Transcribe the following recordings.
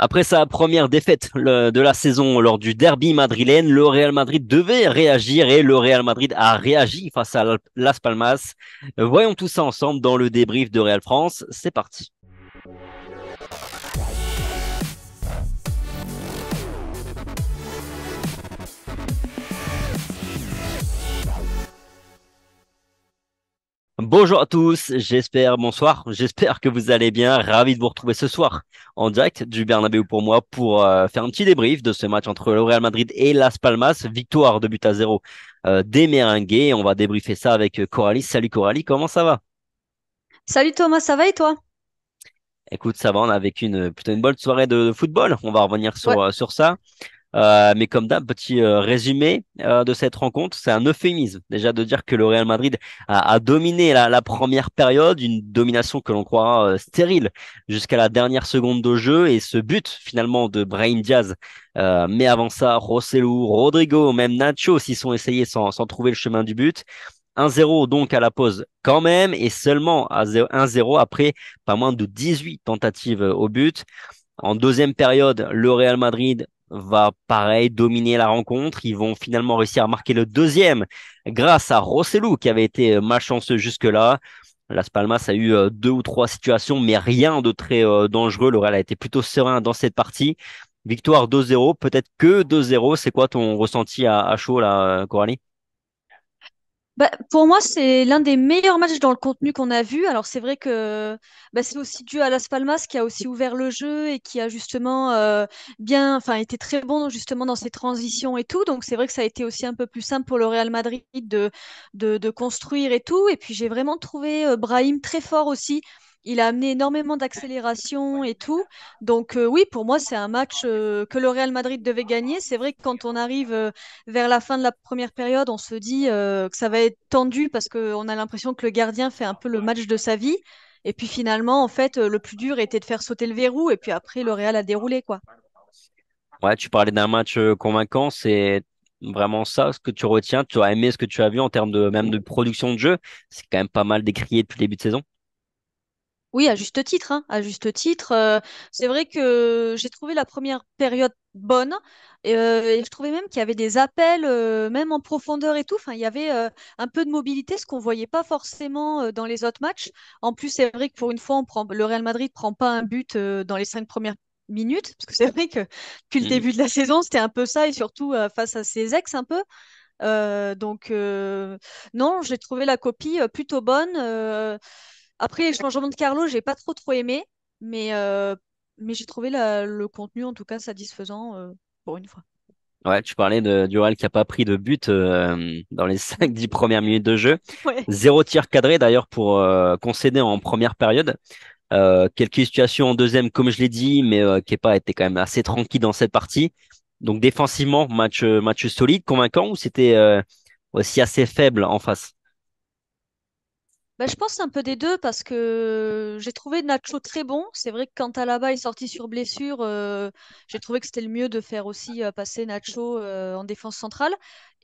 Après sa première défaite de la saison lors du derby madrilène, le Real Madrid devait réagir et le Real Madrid a réagi face à Las Palmas. Voyons tout ça ensemble dans le débrief de Real France. C'est parti. Bonjour à tous, bonsoir, j'espère que vous allez bien. Ravi de vous retrouver ce soir en direct du Bernabéu pour moi pour faire un petit débrief de ce match entre le Real Madrid et Las Palmas. Victoire de but à zéro des Merengues. On va débriefer ça avec Coralie. Salut Coralie, comment ça va? Salut Thomas, ça va et toi? Écoute, ça va, on a vécu plutôt une bonne soirée de football. On va revenir Ouais. sur ça. Mais comme d'hab, petit résumé de cette rencontre, c'est un euphémisme déjà de dire que le Real Madrid a dominé la première période, une domination que l'on croira stérile jusqu'à la dernière seconde de jeu et ce but finalement de Brahim Diaz. Mais avant ça, Rosselló, Rodrigo, même Nacho s'y sont essayés sans trouver le chemin du but. 1-0 donc à la pause quand même et seulement à 1-0 après pas moins de 18 tentatives au but. En deuxième période, le Real Madrid va pareil dominer la rencontre. Ils vont finalement réussir à marquer le deuxième grâce à Rosselló qui avait été malchanceux jusque-là. Las Palmas a eu deux ou trois situations, mais rien de très dangereux. Le Real a été plutôt serein dans cette partie. Victoire 2-0, peut-être que 2-0. C'est quoi ton ressenti à chaud là, Coralie? Bah, pour moi, c'est l'un des meilleurs matchs dans le contenu qu'on a vu. Alors c'est vrai que c'est aussi dû à Las Palmas qui a aussi ouvert le jeu et qui a justement enfin été très bon justement dans ses transitions et tout. Donc c'est vrai que ça a été aussi un peu plus simple pour le Real Madrid de construire et tout. Et puis j'ai vraiment trouvé Brahim très fort aussi. Il a amené énormément d'accélération et tout. Donc oui, pour moi, c'est un match que le Real Madrid devait gagner. C'est vrai que quand on arrive vers la fin de la première période, on se dit que ça va être tendu parce qu'on a l'impression que le gardien fait un peu le match de sa vie. Et puis finalement, en fait, le plus dur était de faire sauter le verrou. Et puis après, le Real a déroulé, quoi. Ouais, tu parlais d'un match convaincant, c'est vraiment ça ce que tu retiens. Tu as aimé ce que tu as vu en termes de même de production de jeu. C'est quand même pas mal décrié depuis le début de saison. Oui, à juste titre, hein, à juste titre. C'est vrai que j'ai trouvé la première période bonne et je trouvais même qu'il y avait des appels, même en profondeur et tout. Enfin, il y avait un peu de mobilité, ce qu'on voyait pas forcément dans les autres matchs. En plus, c'est vrai que pour une fois, le Real Madrid prend pas un but dans les 5 premières minutes, parce que c'est vrai que depuis le Mhm. début de la saison, c'était un peu ça, et surtout face à ses ex un peu. Donc non, j'ai trouvé la copie plutôt bonne. Après, les changements de Carlo, j'ai pas trop aimé, mais, euh, mais j'ai trouvé le contenu en tout cas satisfaisant pour une fois. Ouais, tu parlais du Real qui a pas pris de but dans les Mm. 5-10 premières minutes de jeu. Ouais. Zéro tir cadré d'ailleurs pour concéder en première période. Quelques situations en deuxième, comme je l'ai dit, mais Kepa était quand même assez tranquille dans cette partie. Donc défensivement, match solide, convaincant ou c'était aussi assez faible en face? Je pense un peu des deux parce que j'ai trouvé Nacho très bon. C'est vrai que quand Alaba est sorti sur blessure, j'ai trouvé que c'était le mieux de faire aussi passer Nacho en défense centrale.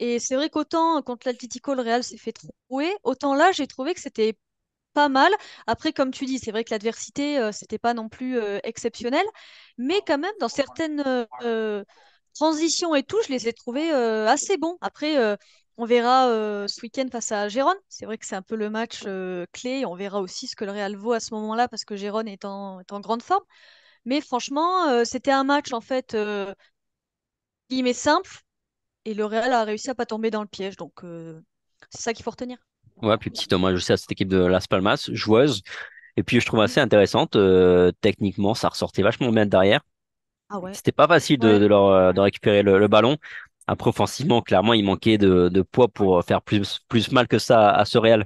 Et c'est vrai qu'autant contre l'Atlético, le Real s'est fait trouer, autant là, j'ai trouvé que c'était pas mal. Après, comme tu dis, c'est vrai que l'adversité, c'était pas non plus exceptionnel, mais quand même, dans certaines transitions et tout, je les ai trouvés assez bons. Après, on verra ce week-end face à Gérone. C'est vrai que c'est un peu le match clé. On verra aussi ce que le Real vaut à ce moment-là parce que Gérone est en grande forme. Mais franchement, c'était un match en fait guillemets simple et le Real a réussi à pas tomber dans le piège. Donc, c'est ça qu'il faut retenir. Ouais, puis petit hommage aussi à cette équipe de Las Palmas, joueuse. Et puis je trouve Mm. assez intéressante. Techniquement, ça ressortait vachement bien derrière. Ah ouais. C'était pas facile Ouais. de récupérer le ballon. Après, offensivement, clairement, il manquait de poids pour faire plus mal que ça à ce Real.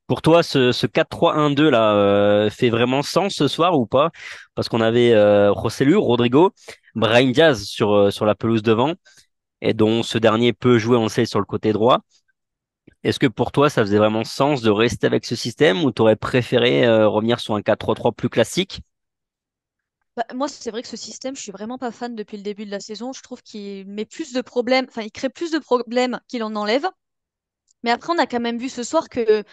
Pour toi, ce 4-3-1-2 là fait vraiment sens ce soir ou pas? Parce qu'on avait Joselu, Rodrigo, Brahim Diaz sur la pelouse devant, et dont ce dernier peut jouer, on le sait, sur le côté droit. Est-ce que pour toi, ça faisait vraiment sens de rester avec ce système ou t'aurais préféré revenir sur un 4-3-3 plus classique? Moi, c'est vrai que ce système, je suis vraiment pas fan depuis le début de la saison. Je trouve qu'il met plus de problèmes, enfin, il crée plus de problèmes qu'il en enlève. Mais après, on a quand même vu ce soir que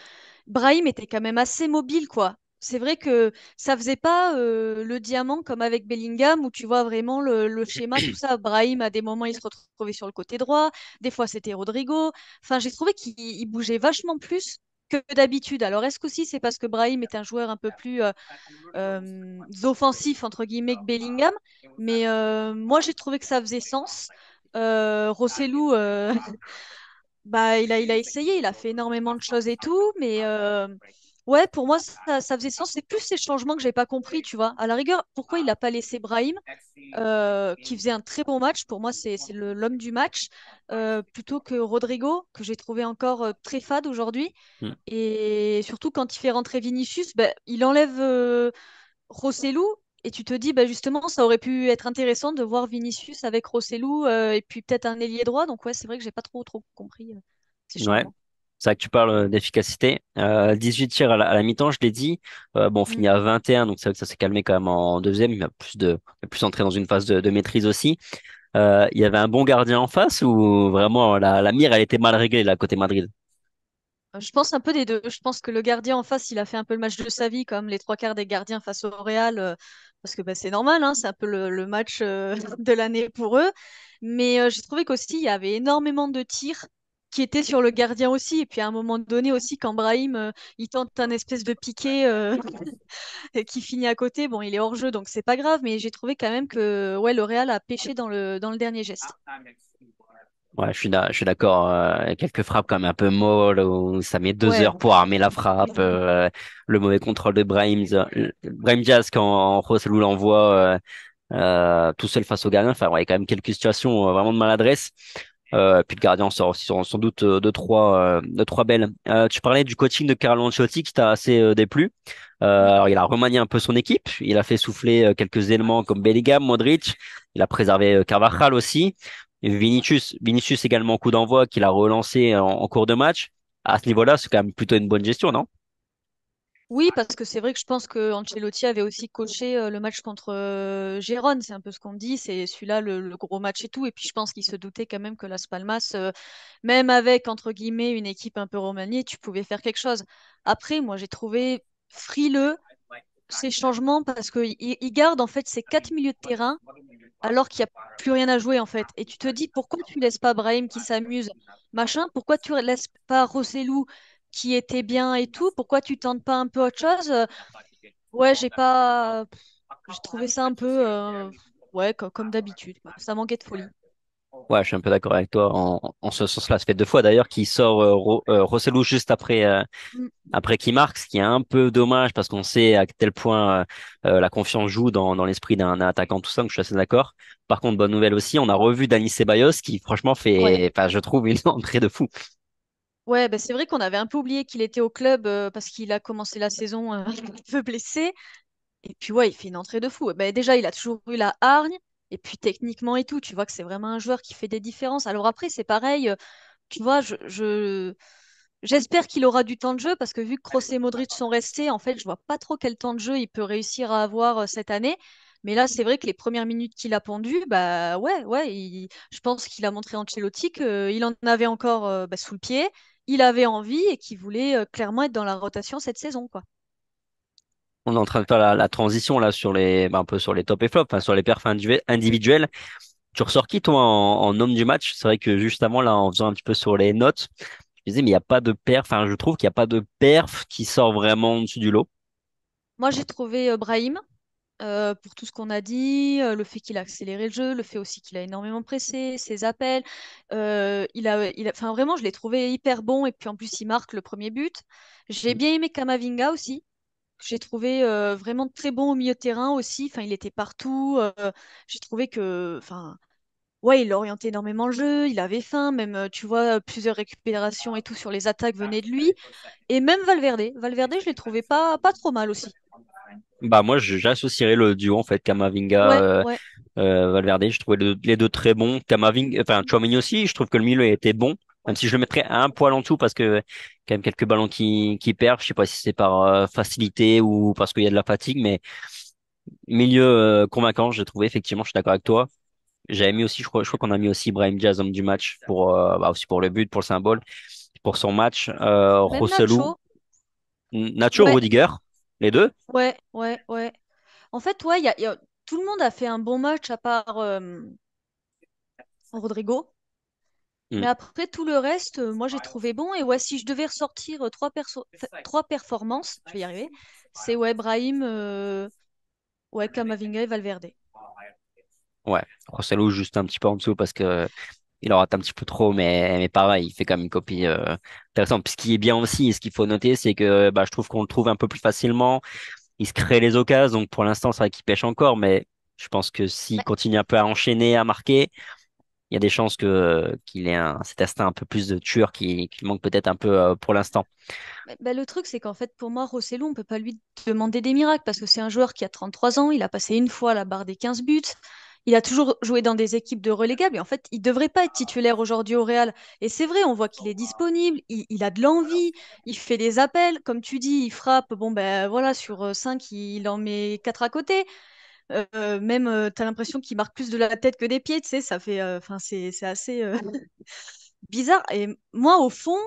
Brahim était quand même assez mobile, quoi. C'est vrai que ça faisait pas le diamant comme avec Bellingham où tu vois vraiment le schéma, tout ça. Brahim, à des moments, il se retrouvait sur le côté droit. Des fois, c'était Rodrigo. Enfin, j'ai trouvé qu'il bougeait vachement plus que d'habitude. Alors, est-ce qu'aussi c'est parce que Brahim est un joueur un peu plus offensif, entre guillemets, que Bellingham? Mais moi, j'ai trouvé que ça faisait sens. Rossellou, bah, il a essayé, il a fait énormément de choses et tout, mais ouais, pour moi, ça faisait sens. C'est plus ces changements que j'ai pas compris, tu vois. À la rigueur, pourquoi il n'a pas laissé Brahim, qui faisait un très bon match, pour moi, c'est l'homme du match, plutôt que Rodrigo, que j'ai trouvé encore très fade aujourd'hui. Hmm. Et surtout, quand il fait rentrer Vinicius, bah, il enlève Rossellou. Et tu te dis, bah, justement, ça aurait pu être intéressant de voir Vinicius avec Rossellou et puis peut-être un ailier droit. Donc, ouais, c'est vrai que j'ai pas trop compris ces Ouais. changements. C'est vrai que tu parles d'efficacité. 18 tirs à la mi-temps, je l'ai dit. Bon, on Mm. finit à 21, donc c'est vrai que ça s'est calmé quand même en deuxième. Il y a plus entré dans une phase de maîtrise aussi. Il y avait un bon gardien en face ou vraiment la mire, elle était mal réglée là côté Madrid. Je pense un peu des deux. Je pense que le gardien en face, il a fait un peu le match de sa vie, comme les trois quarts des gardiens face au Real, parce que bah, c'est normal, hein, c'est un peu le match de l'année pour eux. Mais j'ai trouvé qu'aussi, il y avait énormément de tirs qui étaient sur le gardien aussi. Et puis à un moment donné aussi, quand Brahim, il tente un espèce de piqué et qui finit à côté, bon, il est hors jeu, donc c'est pas grave. Mais j'ai trouvé quand même que ouais, le Real a pêché dans le dernier geste. Ouais, je suis d'accord. Quelques frappes quand même un peu molles où ça met 2 heures Ouais. pour armer la frappe. Le mauvais contrôle de Brahim Diaz quand Joselu l'envoie tout seul face au gardien. Enfin, ouais, il y a quand même quelques situations vraiment de maladresse. Puis le gardien sort aussi sans doute de trois belles. Tu parlais du coaching de Carlo Ancelotti qui t'a assez déplu. Alors il a remanié un peu son équipe. Il a fait souffler quelques éléments comme Bellingham, Modric. Il a préservé Carvajal aussi. Et Vinicius également coup d'envoi qu'il a relancé en cours de match. À ce niveau-là, c'est quand même plutôt une bonne gestion, non? Oui, parce que c'est vrai que je pense que Ancelotti avait aussi coaché le match contre Gérone, c'est un peu ce qu'on dit, c'est celui-là le gros match et tout. Et puis je pense qu'il se doutait quand même que Las Palmas, même avec entre guillemets une équipe un peu remaniée, tu pouvais faire quelque chose. Après, moi j'ai trouvé frileux ces changements parce qu'il garde en fait ces quatre milieux de terrain alors qu'il n'y a plus rien à jouer en fait. Et tu te dis pourquoi tu laisses pas Brahim qui s'amuse, machin, pourquoi tu laisses pas Rossellou qui était bien et tout, pourquoi tu tentes pas un peu autre chose? Ouais, j'ai trouvé ça un peu ouais comme d'habitude, quoi. Ça manquait de folie. Ouais, je suis un peu d'accord avec toi en ce sens-là. Ça fait 2 fois d'ailleurs qu'il sort Rossellou juste Mm. après qu'il marque, ce qui est un peu dommage parce qu'on sait à quel point la confiance joue dans l'esprit d'un attaquant, tout ça, donc je suis assez d'accord. Par contre, bonne nouvelle aussi, on a revu Dani Ceballos qui franchement Ouais. fait, enfin, je trouve une entrée de fou. Ouais, bah, c'est vrai qu'on avait un peu oublié qu'il était au club parce qu'il a commencé la saison un peu blessé. Et puis ouais, il fait une entrée de fou. Bah, déjà, il a toujours eu la hargne. Et puis techniquement et tout, tu vois que c'est vraiment un joueur qui fait des différences. Alors après, c'est pareil, tu vois, j'espère qu'il aura du temps de jeu parce que vu que Kroos et Modric sont restés, en fait, je vois pas trop quel temps de jeu il peut réussir à avoir cette année. Mais là, c'est vrai que les premières minutes qu'il a pendues, bah ouais, je pense qu'il a montré à Ancelotti qu'il en avait encore bah, sous le pied, il avait envie et qu'il voulait clairement être dans la rotation cette saison, quoi. On est en train de faire la transition là sur un peu sur les top et flop, enfin, sur les perfs individuels. Tu ressors qui toi en homme du match? C'est vrai que juste avant là, en faisant un petit peu sur les notes, je disais mais il n'y a pas de perf. Enfin, je trouve qu'il n'y a pas de perf qui sort vraiment au-dessus du lot. Moi, j'ai trouvé Brahim. Pour tout ce qu'on a dit, le fait qu'il a accéléré le jeu, le fait aussi qu'il a énormément pressé, ses appels. Enfin, vraiment, je l'ai trouvé hyper bon et puis en plus, il marque le premier but. J'ai bien aimé Kamavinga aussi. Que J'ai trouvé vraiment très bon au milieu de terrain aussi. Enfin, il était partout. J'ai trouvé que, enfin, ouais, il orientait énormément le jeu. Il avait faim. Même, tu vois, plusieurs récupérations et tout sur les attaques venaient de lui. Et même Valverde. Valverde, je l'ai trouvé pas trop mal aussi. Bah moi j'associerais le duo en fait Kamavinga Ouais, ouais. Valverde. Je trouvais les deux très bons. Kamavinga, enfin Tchouaméni aussi. Je trouve que le milieu était bon, même si je le mettrais un poil en dessous parce que quand même quelques ballons qui perdent. Je sais pas si c'est par facilité ou parce qu'il y a de la fatigue, mais milieu convaincant. J'ai trouvé effectivement. Je suis d'accord avec toi. J'avais mis aussi, je crois qu'on a mis aussi Brahim Diaz homme du match pour aussi pour le but, pour le symbole, pour son match. Même Rossellou, Nacho. Nacho Ouais, Rudiger. les deux. Ouais, ouais, ouais. En fait, ouais, tout le monde a fait un bon match à part Rodrigo. Mm. Mais après, tout le reste, moi, j'ai trouvé bon. Et ouais, si je devais ressortir trois performances, je vais y arriver, c'est ouais, Brahim, ouais, Camavinga et Valverde. Ouais, Rosselló juste un petit peu en dessous parce que il en rate un petit peu trop, mais pareil, il fait quand même une copie intéressante. Puis ce qui est bien aussi, et ce qu'il faut noter, c'est que bah, je trouve qu'on le trouve un peu plus facilement. Il se crée les occasions, donc pour l'instant, c'est vrai qu'il pêche encore, mais je pense que s'il Bah, continue un peu à enchaîner, à marquer, il y a des chances que qu'il ait cet instinct un peu plus de tueur qui manque peut-être un peu pour l'instant. le truc, c'est qu'en fait, pour moi, Rosselló, on peut pas lui demander des miracles parce que c'est un joueur qui a 33 ans, il a passé une fois la barre des 15 buts, il a toujours joué dans des équipes de relégables et en fait, il devrait pas être titulaire aujourd'hui au Real. Et c'est vrai, on voit qu'il est disponible, il a de l'envie, il fait des appels, comme tu dis, il frappe, bon ben voilà, sur 5, il en met 4 à côté. Même, t'as l'impression qu'il marque plus de la tête que des pieds, tu sais, ça fait, enfin, c'est assez, bizarre. Et moi, au fond,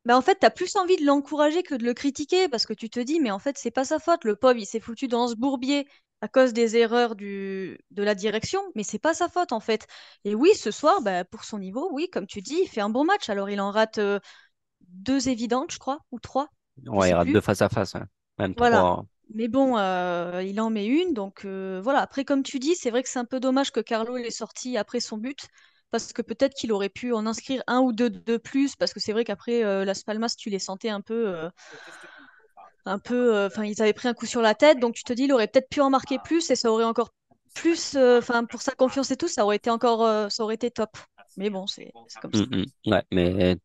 bah, en fait, t'as plus envie de l'encourager que de le critiquer parce que tu te dis, mais en fait, c'est pas sa faute. Le pauvre, il s'est foutu dans ce bourbier à cause des erreurs de la direction, mais c'est pas sa faute en fait. Et oui, ce soir, bah, pour son niveau, oui, comme tu dis, il fait un bon match. Alors, il en rate deux évidentes, je crois, ou trois, je Ouais, il sais rate plus. deux face à face, hein. Même Voilà. trois. Mais bon, il en met une, donc voilà. Après, comme tu dis, c'est vrai que c'est un peu dommage que Carlo il est sorti après son but, parce que peut-être qu'il aurait pu en inscrire un ou deux de plus, parce que c'est vrai qu'après Las Palmas, tu les sentais enfin, ils avaient pris un coup sur la tête, donc tu te dis, il aurait peut-être pu en marquer plus, et ça aurait encore plus, enfin, pour sa confiance et tout, ça aurait été encore, ça aurait été top. Mais bon, c'est comme ça. Ouais, mais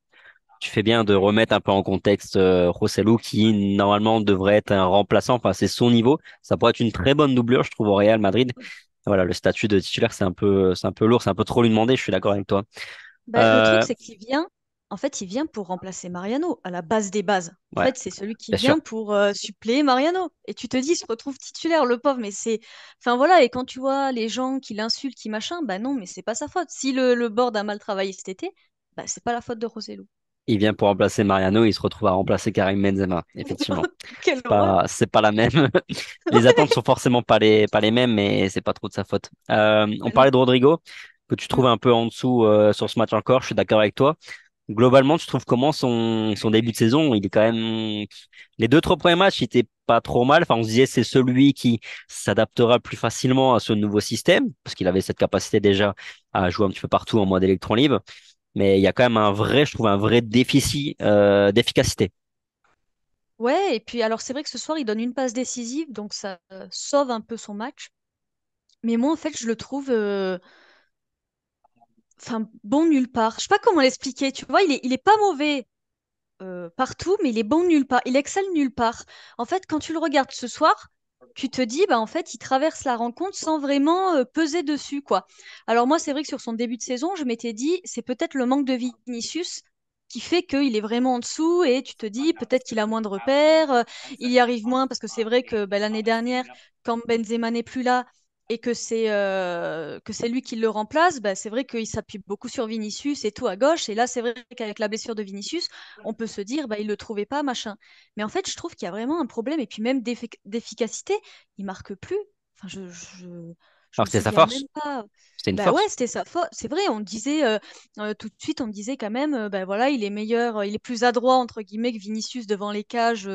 tu fais bien de remettre un peu en contexte Rosselló qui normalement devrait être un remplaçant, enfin c'est son niveau. Ça pourrait être une très bonne doublure, je trouve, au Real Madrid. Voilà, le statut de titulaire, c'est un peu lourd, c'est un peu trop lui demander, je suis d'accord avec toi. Bah, le truc, Euh, c'est en fait, il vient pour remplacer Mariano à la base des bases. En ouais, fait, c'est celui qui bien sûr. vient pour suppléer Mariano. Et tu te dis, il se retrouve titulaire, le pauvre, mais c'est. Enfin voilà, et quand tu vois les gens qui l'insultent, qui machin, bah non, mais c'est pas sa faute. Si le board a mal travaillé cet été, bah c'est pas la faute de Rossello. Il vient pour remplacer Mariano, il se retrouve à remplacer Karim Benzema, effectivement. Quelle horreur! C'est pas la même. Les attentes sont forcément pas les mêmes, mais c'est pas trop de sa faute. On Bah non. parlait de Rodrigo, que tu Mm. trouves un peu en dessous sur ce match encore, je suis d'accord avec toi. Globalement, tu trouves comment son début de saison? Il est quand même les deux trois premiers matchs, il était pas trop mal. Enfin, on se disait c'est celui qui s'adaptera plus facilement à ce nouveau système parce qu'il avait cette capacité déjà à jouer un petit peu partout en mode électron libre. Mais il y a quand même un vrai, je trouve, un vrai déficit d'efficacité. Ouais, et puis alors c'est vrai que ce soir, il donne une passe décisive, donc ça sauve un peu son match. Mais moi, en fait, je le trouve. Enfin, bon nulle part. Je sais pas comment l'expliquer. Tu vois, il est pas mauvais partout, mais il est bon nulle part. Il excelle nulle part. En fait, quand tu le regardes ce soir, tu te dis, bah en fait, il traverse la rencontre sans vraiment peser dessus, quoi. Alors moi, c'est vrai que sur son début de saison, je m'étais dit, c'est peut-être le manque de Vinicius qui fait qu'il est vraiment en dessous et tu te dis peut-être qu'il a moins de repères, il y arrive moins parce que c'est vrai que bah, l'année dernière, quand Benzema n'est plus là, et que c'est lui qui le remplace, bah, c'est vrai qu'il s'appuie beaucoup sur Vinicius et tout à gauche. Et là, c'est vrai qu'avec la blessure de Vinicius, on peut se dire, bah, il le trouvait pas, machin. Mais en fait, je trouve qu'il y a vraiment un problème. Et puis même d'efficacité, il marque plus. Enfin, je Alors me c'était sa souviens même force, pas. c'était une Bah ouais, force. c'était sa faute. C'est vrai, on disait tout de suite, on disait quand même, bah voilà, il est meilleur, il est plus adroit entre guillemets que Vinicius devant les cages.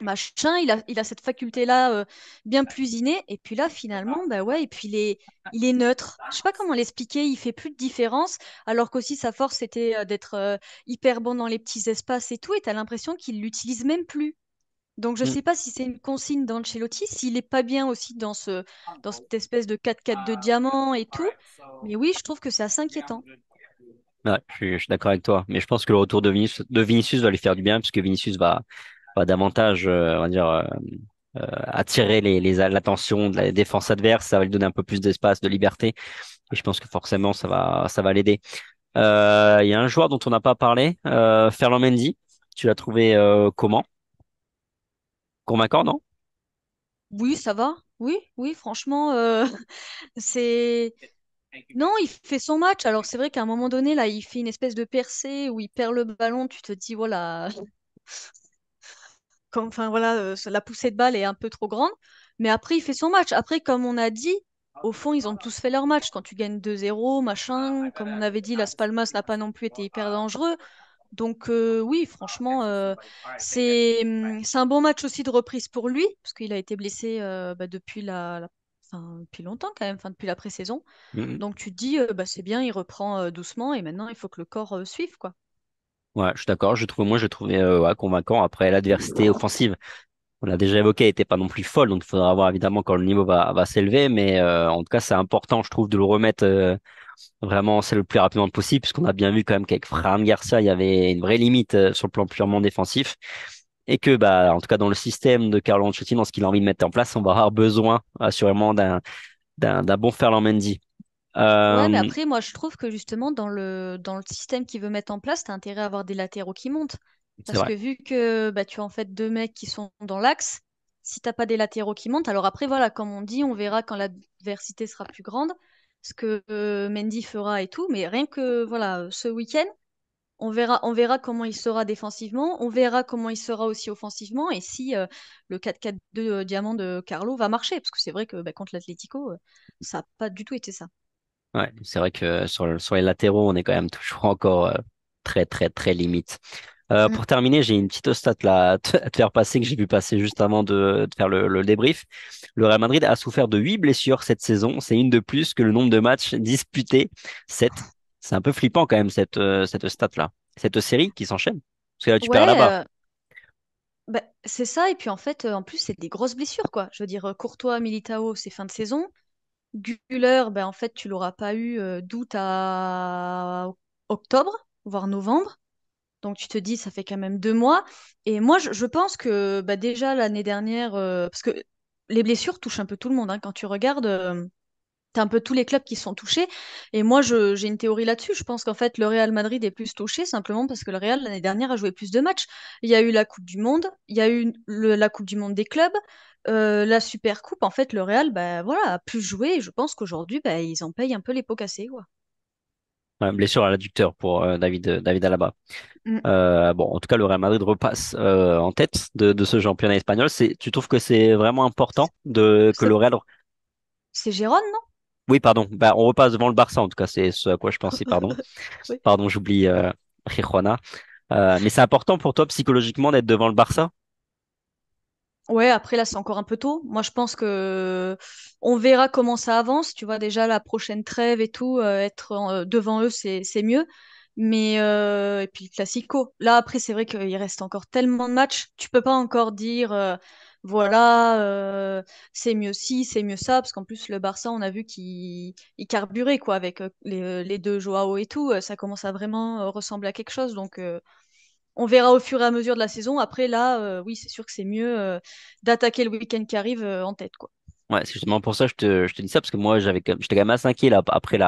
Machin, il a cette faculté-là bien plus innée. Et puis là, finalement, bah ouais, et puis il est neutre. Je sais pas comment l'expliquer, il fait plus de différence, alors qu'aussi sa force c'était d'être hyper bon dans les petits espaces et tout, et t'as l'impression qu'il l'utilise même plus. Donc je Hmm. sais pas si c'est une consigne d'Ancelotti, s'il est pas bien aussi dans cette espèce de 4-4 de diamant et tout. Mais oui, je trouve que c'est assez inquiétant. Ouais, je suis d'accord avec toi. Mais je pense que le retour de Vinicius va lui faire du bien, puisque Vinicius va davantage, on va dire, attirer l'attention de la défense adverse. Ça va lui donner un peu plus d'espace, de liberté. Et je pense que forcément, ça va l'aider. Il y a un joueur dont on n'a pas parlé, Ferland Mendy. Tu l'as trouvé comment? Convaincant, non? Oui, ça va. Oui, oui, franchement, c'est non, il fait son match. Alors c'est vrai qu'à un moment donné, là, il fait une espèce de percée où il perd le ballon. Tu te dis, voilà, enfin voilà, la poussée de balle est un peu trop grande. Mais après, il fait son match. Après, comme on a dit, au fond, ils ont tous fait leur match. Quand tu gagnes 2-0, machin, comme on avait dit, Las Palmas n'a pas non plus été hyper dangereux. Donc oui, franchement, c'est un bon match aussi de reprise pour lui, parce qu'il a été blessé depuis enfin, depuis longtemps quand même, enfin, depuis la pré-saison. Mhm. Donc tu te dis, bah, c'est bien, il reprend doucement et maintenant il faut que le corps suive, quoi. Ouais, je suis d'accord. Moi, je trouvais ouais, convaincant. Après, l'adversité offensive, on l'a déjà évoqué, était pas non plus folle. Donc, il faudra voir évidemment quand le niveau va s'élever. Mais en tout cas, c'est important, je trouve, de le remettre vraiment c'est le plus rapidement possible, puisqu'on a bien vu quand même qu'avec Fran Garcia, il y avait une vraie limite sur le plan purement défensif. Et que, bah, en tout cas, dans le système de Carlo Ancelotti, dans ce qu'il a envie de mettre en place, on va avoir besoin assurément d'un bon Ferland Mendy. Ouais, mais Euh, après, moi, je trouve que justement, dans le système qu'il veut mettre en place, t'as intérêt à avoir des latéraux qui montent. c'est Parce vrai. que vu que bah, tu as en fait deux mecs qui sont dans l'axe, si t'as pas des latéraux qui montent, alors après, voilà, comme on dit, on verra quand l'adversité sera plus grande, ce que Mendy fera et tout. Mais rien que, voilà, ce week-end, on verra comment il sera défensivement, on verra comment il sera aussi offensivement, et si le 4-4-2 diamant de Carlo va marcher. Parce que c'est vrai que bah, contre l'Atlético, ça n'a pas du tout été ça. Ouais, c'est vrai que sur les latéraux, on est quand même toujours encore très, très, très limite. Mm. Pour terminer, j'ai une petite stat là à te faire passer que j'ai vu passer juste avant de faire le débrief. Le Real Madrid a souffert de 8 blessures cette saison. C'est une de plus que le nombre de matchs disputés, 7. C'est un peu flippant quand même cette stat-là. Cette série qui s'enchaîne. Parce que là, tu perds Ouais, là-bas. bah, c'est ça. Et puis en fait, en plus, c'est des grosses blessures, quoi. Je veux dire, Courtois, Militao, c'est fin de saison. Güler, ben, en fait, tu l'auras pas eu d'août à octobre, voire novembre. Donc tu te dis, ça fait quand même 2 mois. Et moi, je pense que bah, déjà l'année dernière, parce que les blessures touchent un peu tout le monde, hein. Quand tu regardes, t'as un peu tous les clubs qui sont touchés. Et moi, j'ai une théorie là-dessus. Je pense qu'en fait, le Real Madrid est plus touché simplement parce que le Real, l'année dernière, a joué plus de matchs. Il y a eu la Coupe du Monde, il y a eu la Coupe du Monde des clubs, la Super Coupe. En fait, le Real, bah, voilà, a plus joué. Et je pense qu'aujourd'hui, bah, ils en payent un peu les pots cassés, quoi. Ouais, blessure à l'adducteur pour David Alaba. Mm. Bon, en tout cas, le Real Madrid repasse en tête de ce championnat espagnol. Tu trouves que c'est vraiment important que le C'est Real. c'est Gérone, non? Oui, pardon. Bah, on repasse devant le Barça. En tout cas, c'est ce à quoi je pensais. Pardon. Oui. Pardon, j'oublie Rijuana. Mais c'est important pour toi psychologiquement d'être devant le Barça? Ouais, après là, c'est encore un peu tôt. Moi, je pense que on verra comment ça avance. Tu vois, déjà la prochaine trêve et tout, être devant eux, c'est mieux. Mais et puis le Classico. Là, après, c'est vrai qu'il reste encore tellement de matchs. Tu peux pas encore dire, voilà, c'est mieux ci, c'est mieux ça, parce qu'en plus le Barça, on a vu qu'il carburait quoi avec les deux Joao et tout. Ça commence à vraiment ressembler à quelque chose. Donc on verra au fur et à mesure de la saison. Après, là, oui, c'est sûr que c'est mieux d'attaquer le week-end qui arrive en tête, quoi. Ouais, c'est justement pour ça que je te dis ça parce que moi j'étais quand même assez inquiet là après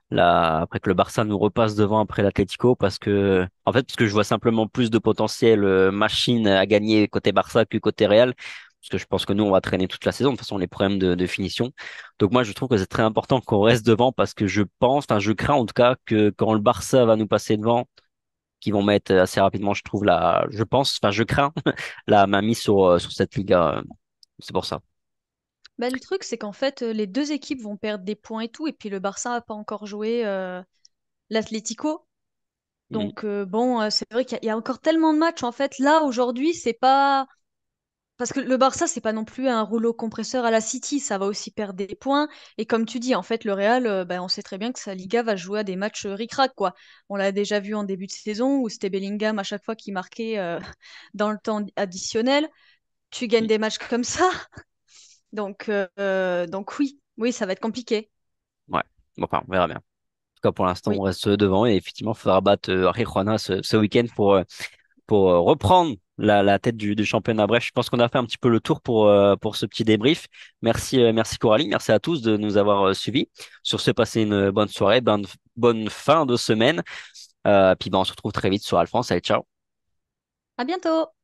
après que le Barça nous repasse devant après l'Atlético parce que je vois simplement plus de potentiel machine à gagner côté Barça que côté Real parce que je pense que nous on va traîner toute la saison de toute façon les problèmes de finition. Donc moi je trouve que c'est très important qu'on reste devant parce que je crains en tout cas que quand le Barça va nous passer devant qu'ils vont mettre assez rapidement je trouve je crains la mainmise sur cette Liga. C'est pour ça. Bah, le truc, c'est qu'en fait, les deux équipes vont perdre des points et tout, et puis le Barça n'a pas encore joué l'Atlético. Mm. Donc, bon, c'est vrai qu'il y a encore tellement de matchs. En fait, là, aujourd'hui, c'est pas. Parce que le Barça, c'est pas non plus un rouleau compresseur à la City, ça va aussi perdre des points. Et comme tu dis, en fait, le Real, ben, on sait très bien que sa Liga va jouer à des matchs ric-rac, quoi. On l'a déjà vu en début de saison où c'était Bellingham à chaque fois qui marquait dans le temps additionnel. Tu gagnes des matchs comme ça, donc oui, oui, ça va être compliqué. Ouais. Bon, enfin, on verra bien. Tout cas, pour l'instant, on Oui, reste devant et effectivement, il faudra battre Rijuana ce week-end pour reprendre la tête du championnat. Bref, je pense qu'on a fait un petit peu le tour pour ce petit débrief. Merci Coralie, merci à tous de nous avoir suivis. Sur ce, passez une bonne soirée, bonne fin de semaine. Puis ben, on se retrouve très vite sur Alphonse. Allez, ciao. à bientôt!